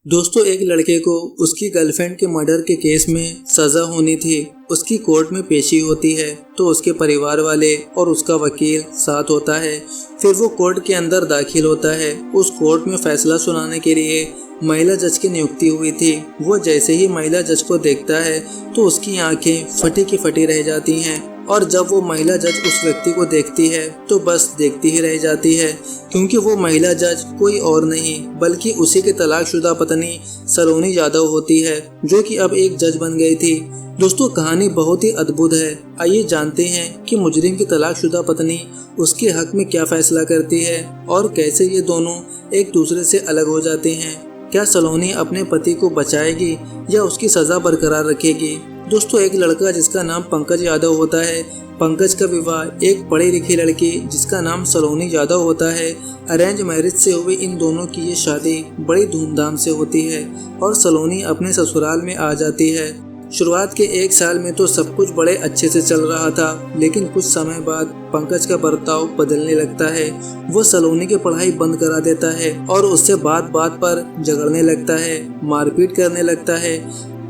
दोस्तों, एक लड़के को उसकी गर्लफ्रेंड के मर्डर के केस में सजा होनी थी। उसकी कोर्ट में पेशी होती है तो उसके परिवार वाले और उसका वकील साथ होता है। फिर वो कोर्ट के अंदर दाखिल होता है। उस कोर्ट में फैसला सुनाने के लिए महिला जज की नियुक्ति हुई थी। वो जैसे ही महिला जज को देखता है तो उसकी आंखें फटी की फटी रह जाती हैं और जब वो महिला जज उस व्यक्ति को देखती है तो बस देखती ही रह जाती है, क्योंकि वो महिला जज कोई और नहीं बल्कि उसी की तलाकशुदा पत्नी सलोनी यादव होती है, जो कि अब एक जज बन गई थी। दोस्तों, कहानी बहुत ही अद्भुत है। आइए जानते हैं कि मुजरिम की तलाकशुदा पत्नी उसके हक में क्या फैसला करती है और कैसे ये दोनों एक दूसरे से अलग हो जाते हैं। क्या सलोनी अपने पति को बचाएगी या उसकी सजा बरकरार रखेगी? दोस्तों, एक लड़का जिसका नाम पंकज यादव होता है, पंकज का विवाह एक पढ़ी लिखी लड़की जिसका नाम सलोनी यादव होता है, अरेंज मैरिज से हुई इन दोनों की ये शादी बड़ी धूमधाम से होती है और सलोनी अपने ससुराल में आ जाती है। शुरुआत के 1 साल में तो सब कुछ बड़े अच्छे से चल रहा था, लेकिन कुछ समय बाद पंकज का बर्ताव बदलने लगता है। वो सलोनी की पढ़ाई बंद करा देता है और उससे बात बात पर झगड़ने लगता है, मारपीट करने लगता है।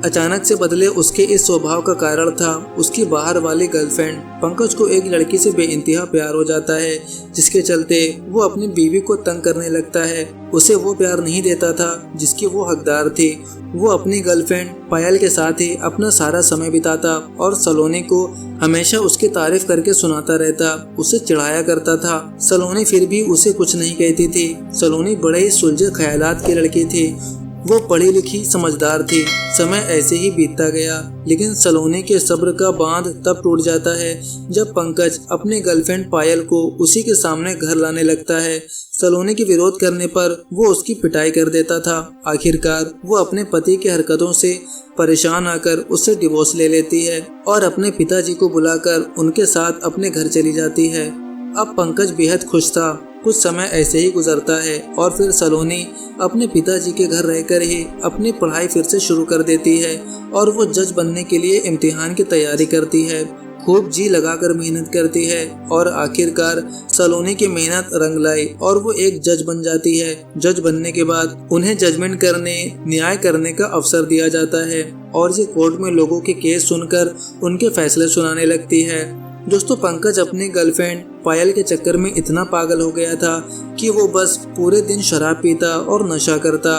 अचानक से बदले उसके इस स्वभाव का कारण था उसकी बाहर वाली गर्लफ्रेंड। पंकज को एक लड़की से बेइंतहा प्यार हो जाता है, जिसके चलते वो अपनी बीवी को तंग करने लगता है। उसे वो प्यार नहीं देता था जिसकी वो हकदार थी। वो अपनी गर्लफ्रेंड पायल के साथ ही अपना सारा समय बिताता और सलोनी को हमेशा उसकी तारीफ करके सुनाता रहता, उसे चिढ़ाया करता था। सलोनी फिर भी उसे कुछ नहीं कहती थी। सलोनी बड़े ही सुलझे ख्यालात की लड़की थी। वो पढ़ी लिखी समझदार थी। समय ऐसे ही बीतता गया, लेकिन सलोनी के सब्र का बांध तब टूट जाता है जब पंकज अपने गर्लफ्रेंड पायल को उसी के सामने घर लाने लगता है। सलोनी के विरोध करने पर वो उसकी पिटाई कर देता था। आखिरकार वो अपने पति की हरकतों से परेशान आकर उससे डिवोर्स ले लेती है और अपने पिताजी को बुलाकर उनके साथ अपने घर चली जाती है। अब पंकज बेहद खुश था। कुछ समय ऐसे ही गुजरता है और फिर सलोनी अपने पिताजी के घर रहकर ही अपनी पढ़ाई फिर से शुरू कर देती है और वो जज बनने के लिए इम्तिहान की तैयारी करती है। खूब जी लगाकर मेहनत करती है और आखिरकार सलोनी की मेहनत रंग लाई और वो एक जज बन जाती है। जज बनने के बाद उन्हें जजमेंट करने, न्याय करने का अवसर दिया जाता है और ये कोर्ट में लोगों के केस सुनकर उनके फैसले सुनाने लगती है। दोस्तों, पंकज अपनी गर्लफ्रेंड पायल के चक्कर में इतना पागल हो गया था कि वो बस पूरे दिन शराब पीता और नशा करता।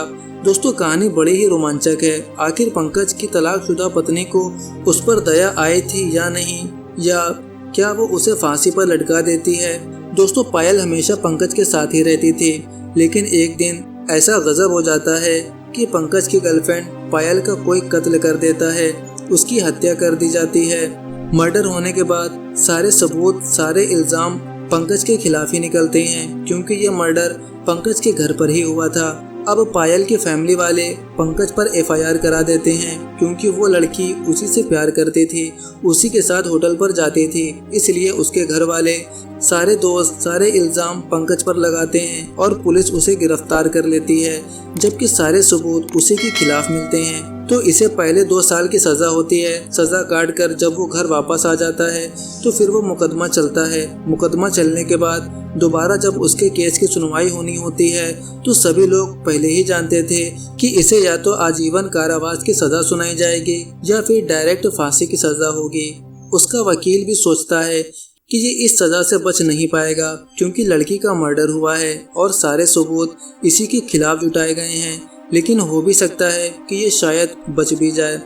दोस्तों, कहानी बड़ी ही रोमांचक है। आखिर पंकज की तलाकशुदा पत्नी को उस पर दया आई थी या नहीं, या क्या वो उसे फांसी पर लटका देती है? दोस्तों, पायल हमेशा पंकज के साथ ही रहती थी, लेकिन एक दिन ऐसा गजब हो जाता है कि पंकज की गर्लफ्रेंड पायल का कोई कत्ल कर देता है। उसकी हत्या कर दी जाती है। मर्डर होने के बाद सारे सबूत, सारे इल्जाम पंकज के खिलाफ ही निकलते हैं, क्योंकि ये मर्डर पंकज के घर पर ही हुआ था। अब पायल के फैमिली वाले पंकज पर FIR करा देते हैं, क्योंकि वो लड़की उसी से प्यार करती थी, उसी के साथ होटल पर जाती थी। इसलिए उसके घर वाले सारे दोस्त, सारे इल्जाम पंकज पर लगाते हैं और पुलिस उसे गिरफ्तार कर लेती है, जबकि सारे सबूत उसी के खिलाफ मिलते हैं। तो इसे पहले 2 साल की सज़ा होती है। सज़ा काट कर जब वो घर वापस आ जाता है तो फिर वो मुकदमा चलता है। मुकदमा चलने के बाद दोबारा जब उसके केस की सुनवाई होनी होती है तो सभी लोग पहले ही जानते थे कि इसे या तो आजीवन कारावास की सज़ा सुनाई जाएगी या फिर डायरेक्ट फांसी की सज़ा होगी। उसका वकील भी सोचता है कि ये इस सज़ा से बच नहीं पाएगा, क्योंकि लड़की का मर्डर हुआ है और सारे सबूत इसी के खिलाफ जुटाए गए हैं, लेकिन हो भी सकता है कि ये शायद बच भी जाए।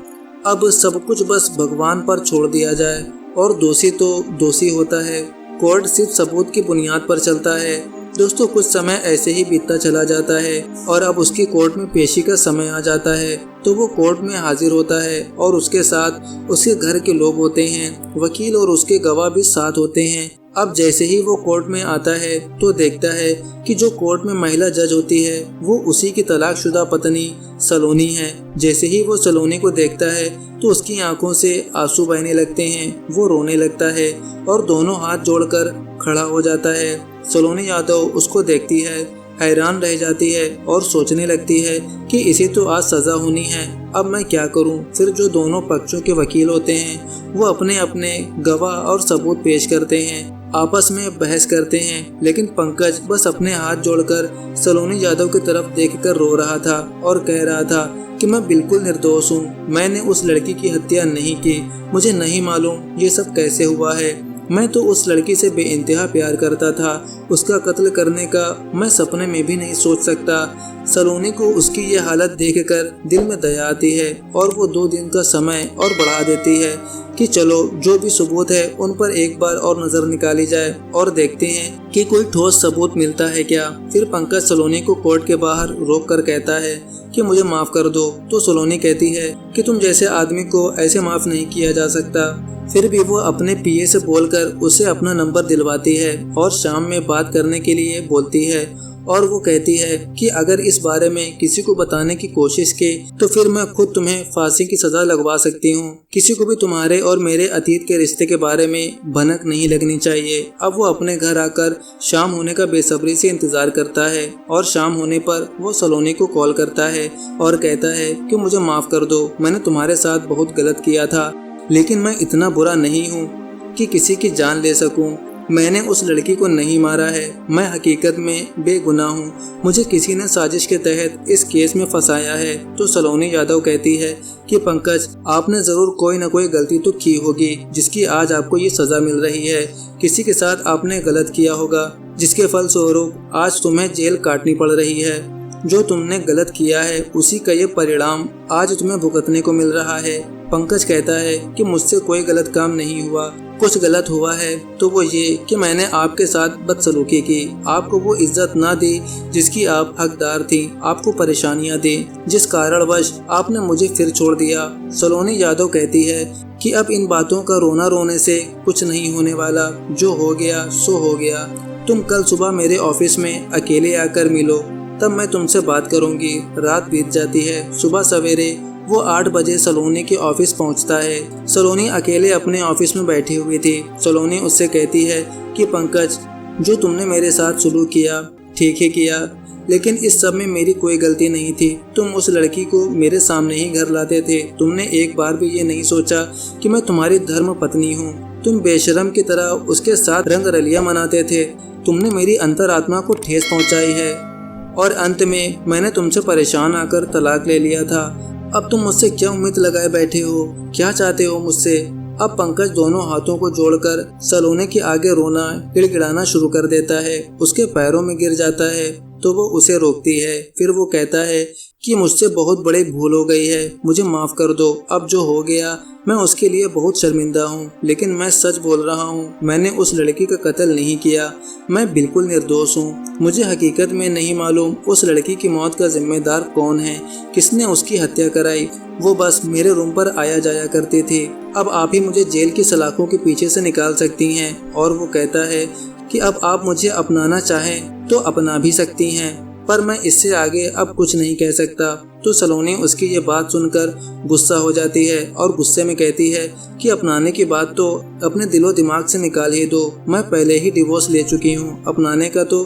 अब सब कुछ बस भगवान पर छोड़ दिया जाए और दोषी तो दोषी होता है। कोर्ट सिर्फ सबूत की बुनियाद पर चलता है। दोस्तों, कुछ समय ऐसे ही बीतता चला जाता है और अब उसकी कोर्ट में पेशी का समय आ जाता है। तो वो कोर्ट में हाजिर होता है और उसके साथ उसके घर के लोग होते हैं, वकील और उसके गवाह भी साथ होते हैं। अब जैसे ही वो कोर्ट में आता है तो देखता है कि जो कोर्ट में महिला जज होती है वो उसी की तलाकशुदा पत्नी सलोनी है। जैसे ही वो सलोनी को देखता है तो उसकी आंखों से आंसू बहने लगते हैं। वो रोने लगता है और दोनों हाथ जोड़कर खड़ा हो जाता है। सलोनी यादव उसको देखती है, हैरान रह जाती है और सोचने लगती है कि इसे तो आज सज़ा होनी है, अब मैं क्या करूं। फिर जो दोनों पक्षों के वकील होते हैं वो अपने अपने गवाह और सबूत पेश करते हैं। आपस में बहस करते हैं, लेकिन पंकज बस अपने हाथ जोड़कर सलोनी यादव की तरफ देखकर रो रहा था और कह रहा था कि मैं बिल्कुल निर्दोष हूँ, मैंने उस लड़की की हत्या नहीं की, मुझे नहीं मालूम ये सब कैसे हुआ है। मैं तो उस लड़की से बेइंतहा प्यार करता था, उसका कत्ल करने का मैं सपने में भी नहीं सोच सकता। सलोनी को उसकी ये हालत देखकर दिल में दया आती है और वो 2 दिन का समय और बढ़ा देती है कि चलो जो भी सबूत है उन पर एक बार और नजर निकाली जाए और देखते हैं कि कोई ठोस सबूत मिलता है क्या। फिर पंकज सलोनी को कोर्ट के बाहर रोक कर कहता है कि मुझे माफ कर दो, तो सलोनी कहती है कि तुम जैसे आदमी को ऐसे माफ नहीं किया जा सकता। फिर भी वो अपने पीए से बोलकर उसे अपना नंबर दिलवाती है और शाम में बात करने के लिए बोलती है और वो कहती है कि अगर इस बारे में किसी को बताने की कोशिश की तो फिर मैं खुद तुम्हें फांसी की सजा लगवा सकती हूँ। किसी को भी तुम्हारे और मेरे अतीत के रिश्ते के बारे में भनक नहीं लगनी चाहिए। अब वो अपने घर आकर शाम होने का बेसब्री से इंतजार करता है और शाम होने पर वो सलोनी को कॉल करता है और कहता है कि मुझे माफ कर दो, मैंने तुम्हारे साथ बहुत गलत किया था, लेकिन मैं इतना बुरा नहीं हूँ कि किसी की जान ले सकूं। मैंने उस लड़की को नहीं मारा है, मैं हकीकत में बेगुनाह हूँ, मुझे किसी ने साजिश के तहत इस केस में फंसाया है। तो सलोनी यादव कहती है कि पंकज, आपने जरूर कोई न कोई गलती तो की होगी जिसकी आज आपको ये सजा मिल रही है। किसी के साथ आपने गलत किया होगा जिसके फलस्वरूप आज तुम्हें जेल काटनी पड़ रही है। जो तुमने गलत किया है उसी का ये परिणाम आज तुम्हें भुगतने को मिल रहा है। पंकज कहता है कि मुझसे कोई गलत काम नहीं हुआ, कुछ गलत हुआ है तो वो ये कि मैंने आपके साथ बदसलूकी की, आपको वो इज्जत ना दी जिसकी आप हकदार थी, आपको परेशानियां दी जिस कारणवश आपने मुझे फिर छोड़ दिया। सलोनी यादव कहती है कि अब इन बातों का रोना रोने से कुछ नहीं होने वाला, जो हो गया सो हो गया। तुम कल सुबह मेरे ऑफिस में अकेले आकर मिलो, तब मैं तुमसे बात करूंगी। रात बीत जाती है, सुबह सवेरे वो 8 बजे सलोनी के ऑफिस पहुंचता है। सलोनी अकेले अपने ऑफिस में बैठी हुई थी। सलोनी उससे कहती है कि पंकज, जो तुमने मेरे साथ सुलूक किया ठीक ही किया, लेकिन इस सब में मेरी कोई गलती नहीं थी। तुम उस लड़की को मेरे सामने ही घर लाते थे, तुमने एक बार भी ये नहीं सोचा कि मैं तुम्हारी धर्म पत्नी हूँ। तुम बेशरम की तरह उसके साथ रंग रलियां मनाते थे। तुमने मेरी अंतरात्मा को ठेस पहुँचाई है और अंत में मैंने तुमसे परेशान आकर तलाक ले लिया था। अब तुम मुझसे क्या उम्मीद लगाए बैठे हो, क्या चाहते हो मुझसे? अब पंकज दोनों हाथों को जोड़कर सलोनी के आगे रोना गिड़गिड़ाना शुरू कर देता है। उसके पैरों में गिर जाता है तो वो उसे रोकती है। फिर वो कहता है कि मुझसे बहुत बड़ी भूल हो गई है, मुझे माफ कर दो। अब जो हो गया मैं उसके लिए बहुत शर्मिंदा हूँ, लेकिन मैं सच बोल रहा हूँ, मैंने उस लड़की का कत्ल नहीं किया, मैं बिल्कुल निर्दोष हूँ। मुझे हकीकत में नहीं मालूम उस लड़की की मौत का जिम्मेदार कौन है, किसने उसकी हत्या कराई। वो बस मेरे रूम पर आया जाया करती थी। अब आप ही मुझे जेल की सलाखों के पीछे से निकाल सकती हैं। और वो कहता है कि अब आप मुझे अपनाना चाहें तो अपना भी सकती हैं, पर मैं इससे आगे अब कुछ नहीं कह सकता। तो सलोनी उसकी ये बात सुनकर गुस्सा हो जाती है और गुस्से में कहती है कि अपनाने की बात तो अपने दिलो दिमाग से निकाल ही दो, मैं पहले ही डिवोर्स ले चुकी हूँ, अपनाने का तो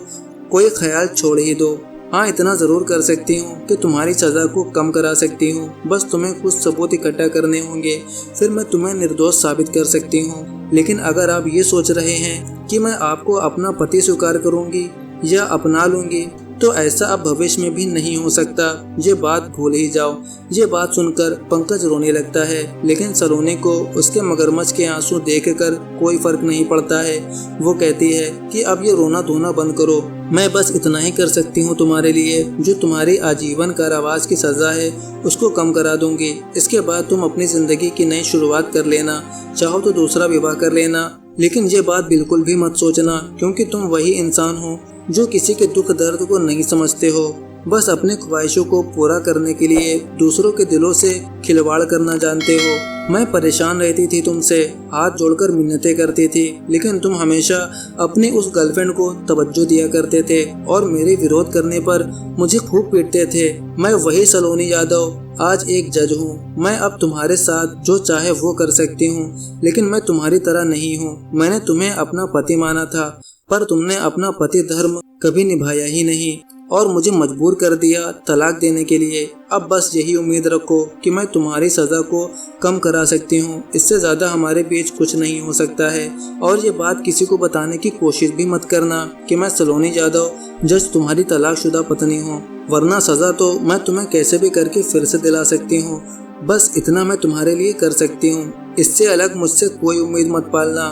कोई ख्याल छोड़ ही दो। हाँ, इतना ज़रूर कर सकती हूँ कि तुम्हारी सज़ा को कम करा सकती हूँ, बस तुम्हें कुछ सबूत इकट्ठा करने होंगे, फिर मैं तुम्हें निर्दोष साबित कर सकती हूँ। लेकिन अगर आप ये सोच रहे हैं कि मैं आपको अपना पति स्वीकार करूँगी या अपना लूँगी, तो ऐसा अब भविष्य में भी नहीं हो सकता। ये बात भूल ही जाओ। ये बात सुनकर पंकज रोने लगता है, लेकिन सलोनी को उसके मगरमच्छ के आंसू देखकर कोई फर्क नहीं पड़ता है। वो कहती है कि अब ये रोना धोना बंद करो, मैं बस इतना ही कर सकती हूँ तुम्हारे लिए, जो तुम्हारी आजीवन कारावास की सजा है उसको कम करा दूंगी। इसके बाद तुम अपनी जिंदगी की नई शुरुआत कर लेना, चाहो तो दूसरा विवाह कर लेना, लेकिन ये बात बिल्कुल भी मत सोचना, क्योंकि तुम वही इंसान हो जो किसी के दुख दर्द को नहीं समझते हो, बस अपने ख्वाहिशों को पूरा करने के लिए दूसरों के दिलों से खिलवाड़ करना जानते हो। मैं परेशान रहती थी तुमसे, हाथ जोड़कर मिन्नतें करती थी, लेकिन तुम हमेशा अपनी उस गर्लफ्रेंड को तवज्जो दिया करते थे और मेरे विरोध करने पर मुझे खूब पीटते थे। मैं वही सलोनी यादव आज एक जज हूँ। मैं अब तुम्हारे साथ जो चाहे वो कर सकती हूँ, लेकिन मैं तुम्हारी तरह नहीं हूँ। मैंने तुम्हें अपना पति माना था, पर तुमने अपना पति धर्म कभी निभाया ही नहीं। और मुझे मजबूर कर दिया तलाक देने के लिए। अब बस यही उम्मीद रखो कि मैं तुम्हारी सज़ा को कम करा सकती हूँ। इससे ज़्यादा हमारे बीच कुछ नहीं हो सकता है। और ये बात किसी को बताने की कोशिश भी मत करना कि मैं सलोनी यादव जज तुम्हारी तलाकशुदा पत्नी हूँ, वरना सज़ा तो मैं तुम्हें कैसे भी करके फिर से दिला सकती हूँ। बस इतना मैं तुम्हारे लिए कर सकती हूँ, इससे अलग मुझसे कोई उम्मीद मत पालना।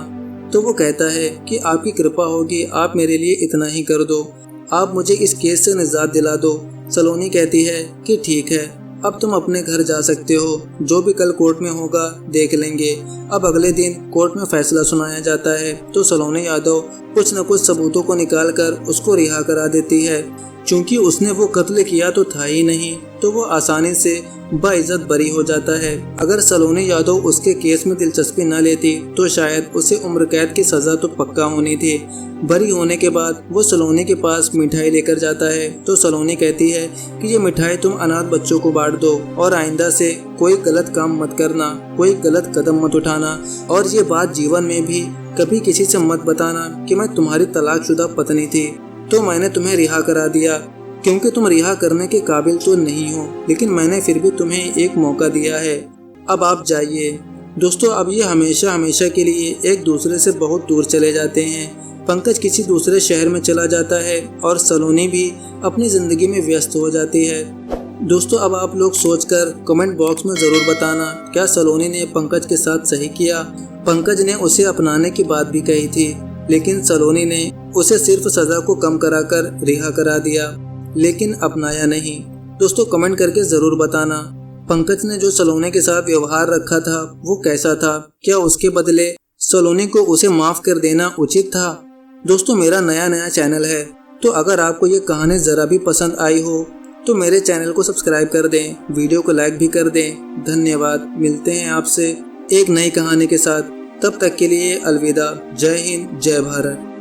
तो वो कहता है कि आपकी कृपा होगी, आप मेरे लिए इतना ही कर दो, आप मुझे इस केस से निजात दिला दो। सलोनी कहती है कि ठीक है, अब तुम अपने घर जा सकते हो, जो भी कल कोर्ट में होगा देख लेंगे। अब अगले दिन कोर्ट में फैसला सुनाया जाता है तो सलोनी यादव कुछ न कुछ सबूतों को निकाल कर उसको रिहा करा देती है। चूंकि उसने वो कत्ल किया तो था ही नहीं, तो वो आसानी से बाइज्जत बरी हो जाता है। अगर सलोनी यादव उसके केस में दिलचस्पी न लेती तो शायद उसे उम्र कैद की सज़ा तो पक्का होनी थी। बरी होने के बाद वो सलोनी के पास मिठाई लेकर जाता है तो सलोनी कहती है कि ये मिठाई तुम अनाथ बच्चों को बांट दो और आइंदा से कोई गलत काम मत करना, कोई गलत कदम मत उठाना, और ये बात जीवन में भी कभी किसी से मत बताना कि मैं तुम्हारी तलाकशुदा पत्नी थी तो मैंने तुम्हें रिहा करा दिया, क्योंकि तुम रिहा करने के काबिल तो नहीं हो, लेकिन मैंने फिर भी तुम्हें एक मौका दिया है। अब आप जाइए। दोस्तों, अब ये हमेशा हमेशा के लिए एक दूसरे से बहुत दूर चले जाते हैं। पंकज किसी दूसरे शहर में चला जाता है और सलोनी भी अपनी ज़िंदगी में व्यस्त हो जाती है। दोस्तों, अब आप लोग सोचकर कमेंट बॉक्स में ज़रूर बताना, क्या सलोनी ने पंकज के साथ सही किया? पंकज ने उसे अपनाने की बात भी कही थी, लेकिन सलोनी ने उसे सिर्फ सज़ा को कम कराकर रिहा करा दिया, लेकिन अपनाया नहीं। दोस्तों, कमेंट करके ज़रूर बताना, पंकज ने जो सलोनी के साथ व्यवहार रखा था वो कैसा था? क्या उसके बदले सलोनी को उसे माफ़ कर देना उचित था? दोस्तों, मेरा नया चैनल है, तो अगर आपको ये कहानी ज़रा भी पसंद आई हो तो मेरे चैनल को सब्सक्राइब कर दें, वीडियो को लाइक भी कर दें। धन्यवाद। मिलते हैं आपसे एक नई कहानी के साथ, तब तक के लिए अलविदा। जय हिंद, जय भारत।